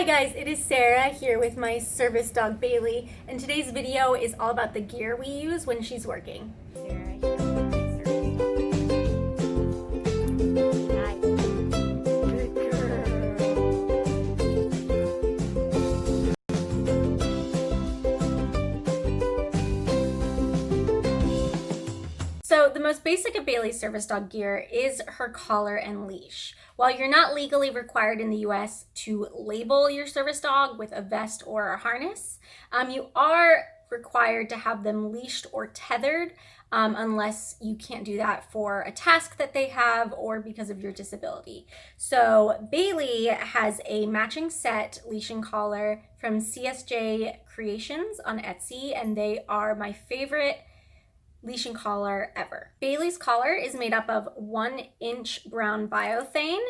Hi guys, it is Sarah here with my service dog Bailey, and today's video is all about the gear we use when she's working. Sarah here with my service dog. Hi. Good girl. So the most basic of Bailey's service dog gear is her collar and leash. While you're not legally required in the US to label your service dog with a vest or a harness, you are required to have them leashed or tethered unless you can't do that for a task that they have or because of your disability. So Bailey has a matching set leash and collar from CSJ Creations on Etsy, and they are my favorite leash and collar ever. Bailey's collar is made up of 1-inch brown biothane,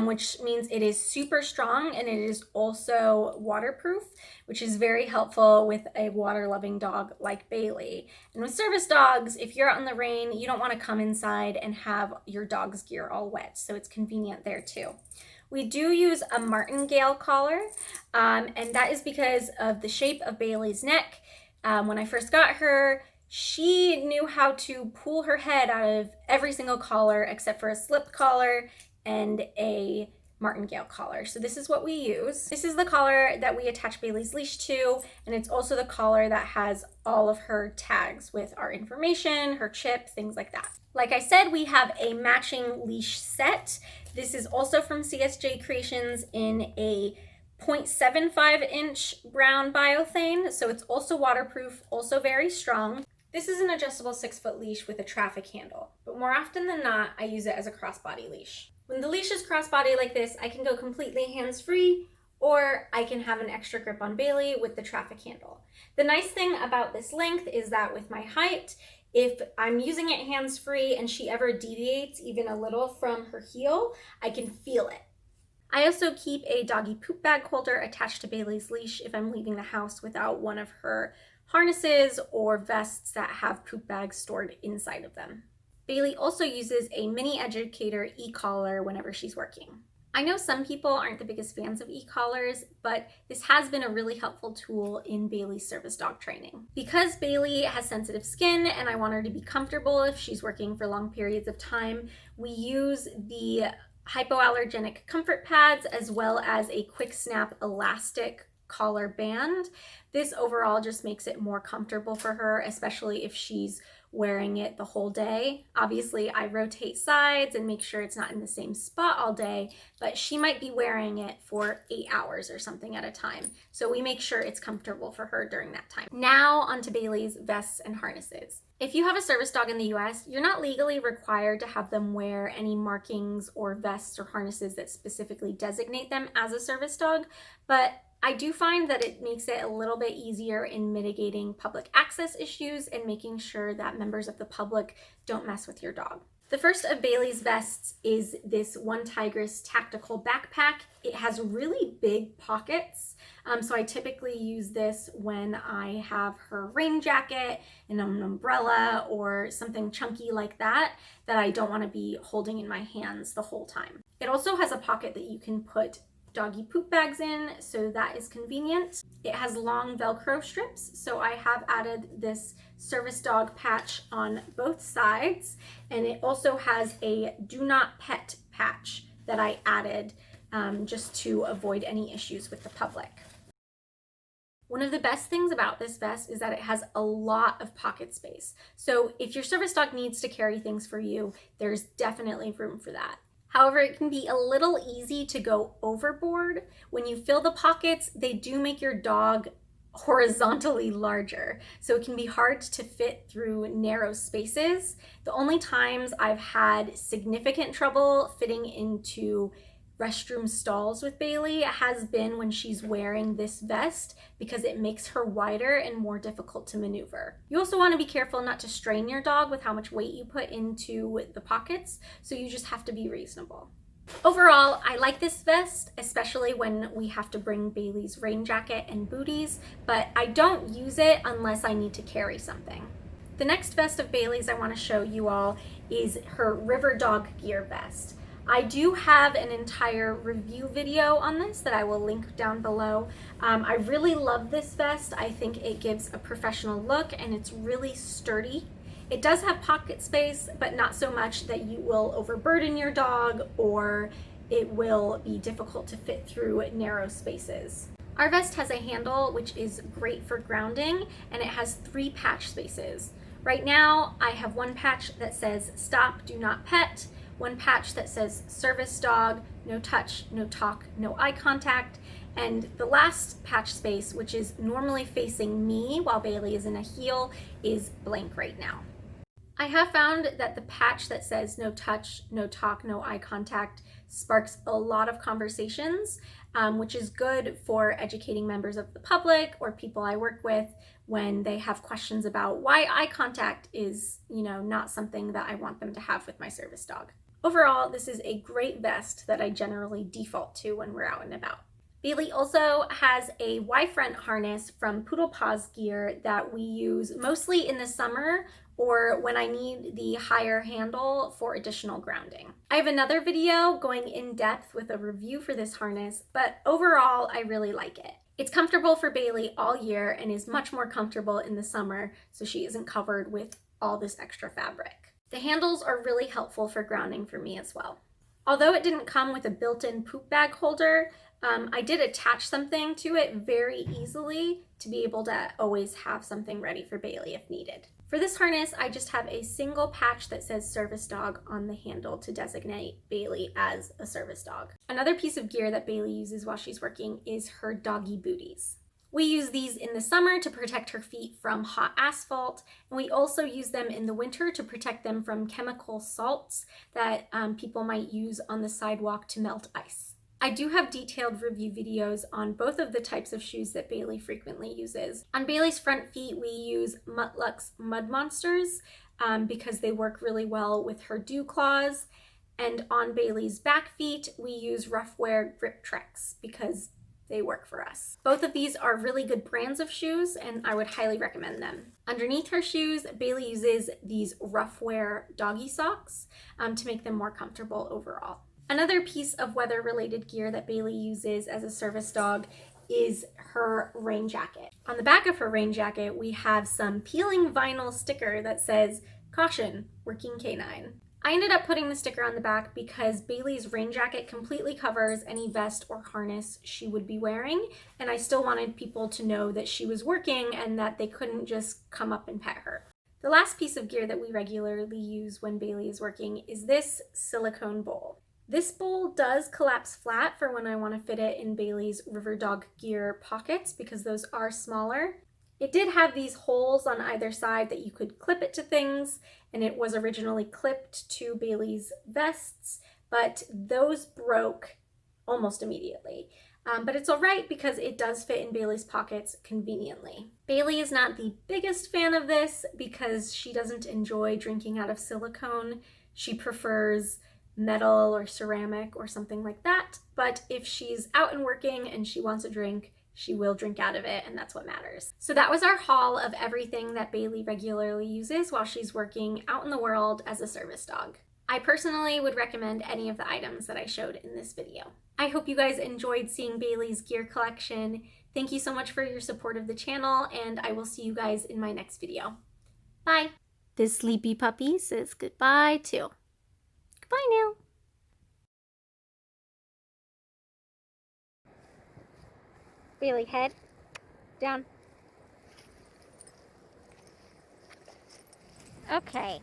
which means it is super strong, and it is also waterproof, which is very helpful with a water-loving dog like Bailey. And with service dogs, if you're out in the rain, you don't want to come inside and have your dog's gear all wet, so it's convenient there too. We do use a martingale collar, and that is because of the shape of Bailey's neck. When I first got her, she knew how to pull her head out of every single collar except for a slip collar and a martingale collar. So this is what we use. This is the collar that we attach Bailey's leash to, and it's also the collar that has all of her tags with our information, her chip, things like that. Like I said, we have a matching leash set. This is also from CSJ Creations in a 0.75-inch brown biothane, so it's also waterproof, also very strong. This is an adjustable 6-foot leash with a traffic handle, but more often than not, I use it as a crossbody leash. When the leash is crossbody like this, I can go completely hands-free, or I can have an extra grip on Bailey with the traffic handle. The nice thing about this length is that with my height, if I'm using it hands-free and she ever deviates even a little from her heel, I can feel it. I also keep a doggy poop bag holder attached to Bailey's leash if I'm leaving the house without one of her harnesses or vests that have poop bags stored inside of them. Bailey also uses a mini educator e-collar whenever she's working. I know some people aren't the biggest fans of e-collars, but this has been a really helpful tool in Bailey's service dog training. Because Bailey has sensitive skin and I want her to be comfortable if she's working for long periods of time, we use the hypoallergenic comfort pads as well as a quick snap elastic collar band. This overall just makes it more comfortable for her, especially if she's wearing it the whole day. Obviously, I rotate sides and make sure it's not in the same spot all day, but she might be wearing it for 8 hours or something at a time. So we make sure it's comfortable for her during that time. Now onto Bailey's vests and harnesses. If you have a service dog in the US, you're not legally required to have them wear any markings or vests or harnesses that specifically designate them as a service dog, but I do find that it makes it a little bit easier in mitigating public access issues and making sure that members of the public don't mess with your dog. The first of Bailey's vests is this One Tigress tactical backpack. It has really big pockets, so I typically use this when I have her rain jacket and an umbrella or something chunky like that I don't want to be holding in my hands the whole time. It also has a pocket that you can put doggy poop bags in, so that is convenient. It has long Velcro strips, so I have added this service dog patch on both sides, and it also has a do not pet patch that I added just to avoid any issues with the public. One of the best things about this vest is that it has a lot of pocket space. So if your service dog needs to carry things for you, there's definitely room for that. However, it can be a little easy to go overboard. When you fill the pockets, they do make your dog horizontally larger, so it can be hard to fit through narrow spaces. The only times I've had significant trouble fitting into restroom stalls with Bailey has been when she's wearing this vest because it makes her wider and more difficult to maneuver. You also want to be careful not to strain your dog with how much weight you put into the pockets, so you just have to be reasonable. Overall, I like this vest, especially when we have to bring Bailey's rain jacket and booties, but I don't use it unless I need to carry something. The next vest of Bailey's I want to show you all is her River Dog Gear vest. I do have an entire review video on this that I will link down below. I really love this vest. I think it gives a professional look and it's really sturdy. It does have pocket space, but not so much that you will overburden your dog or it will be difficult to fit through narrow spaces. Our vest has a handle which is great for grounding, and it has 3 patch spaces. Right now I have one patch that says stop, do not pet, one patch that says service dog, no touch, no talk, no eye contact, and the last patch space, which is normally facing me while Bailey is in a heel, is blank right now. I have found that the patch that says no touch, no talk, no eye contact sparks a lot of conversations, which is good for educating members of the public or people I work with when they have questions about why eye contact is, not something that I want them to have with my service dog. Overall, this is a great vest that I generally default to when we're out and about. Bailey also has a Y-front harness from Poodle Paws Gear that we use mostly in the summer or when I need the higher handle for additional grounding. I have another video going in depth with a review for this harness, but overall I really like it. It's comfortable for Bailey all year and is much more comfortable in the summer, so she isn't covered with all this extra fabric. The handles are really helpful for grounding for me as well. Although it didn't come with a built-in poop bag holder, I did attach something to it very easily to be able to always have something ready for Bailey if needed. For this harness, I just have a single patch that says service dog on the handle to designate Bailey as a service dog. Another piece of gear that Bailey uses while she's working is her doggy booties. We use these in the summer to protect her feet from hot asphalt, and we also use them in the winter to protect them from chemical salts that people might use on the sidewalk to melt ice. I do have detailed review videos on both of the types of shoes that Bailey frequently uses. On Bailey's front feet, we use Mutlux Mud Monsters because they work really well with her dew claws. And on Bailey's back feet, we use Roughwear Grip Trex because they work for us. Both of these are really good brands of shoes and I would highly recommend them. Underneath her shoes, Bailey uses these Roughwear doggy socks to make them more comfortable overall. Another piece of weather-related gear that Bailey uses as a service dog is her rain jacket. On the back of her rain jacket, we have some peeling vinyl sticker that says, "Caution, working canine." I ended up putting the sticker on the back because Bailey's rain jacket completely covers any vest or harness she would be wearing, and I still wanted people to know that she was working and that they couldn't just come up and pet her. The last piece of gear that we regularly use when Bailey is working is this silicone bowl. This bowl does collapse flat for when I want to fit it in Bailey's River Dog Gear pockets because those are smaller. It did have these holes on either side that you could clip it to things, and it was originally clipped to Bailey's vests, but those broke almost immediately. But it's all right because it does fit in Bailey's pockets conveniently. Bailey is not the biggest fan of this because she doesn't enjoy drinking out of silicone. She prefers metal or ceramic or something like that, but if she's out and working and she wants a drink, she will drink out of it, and that's what matters. So that was our haul of everything that Bailey regularly uses while she's working out in the world as a service dog. I personally would recommend any of the items that I showed in this video. I hope you guys enjoyed seeing Bailey's gear collection. Thank you so much for your support of the channel, and I will see you guys in my next video. Bye! This sleepy puppy says goodbye too. Goodbye now. Bailey, head down. Okay.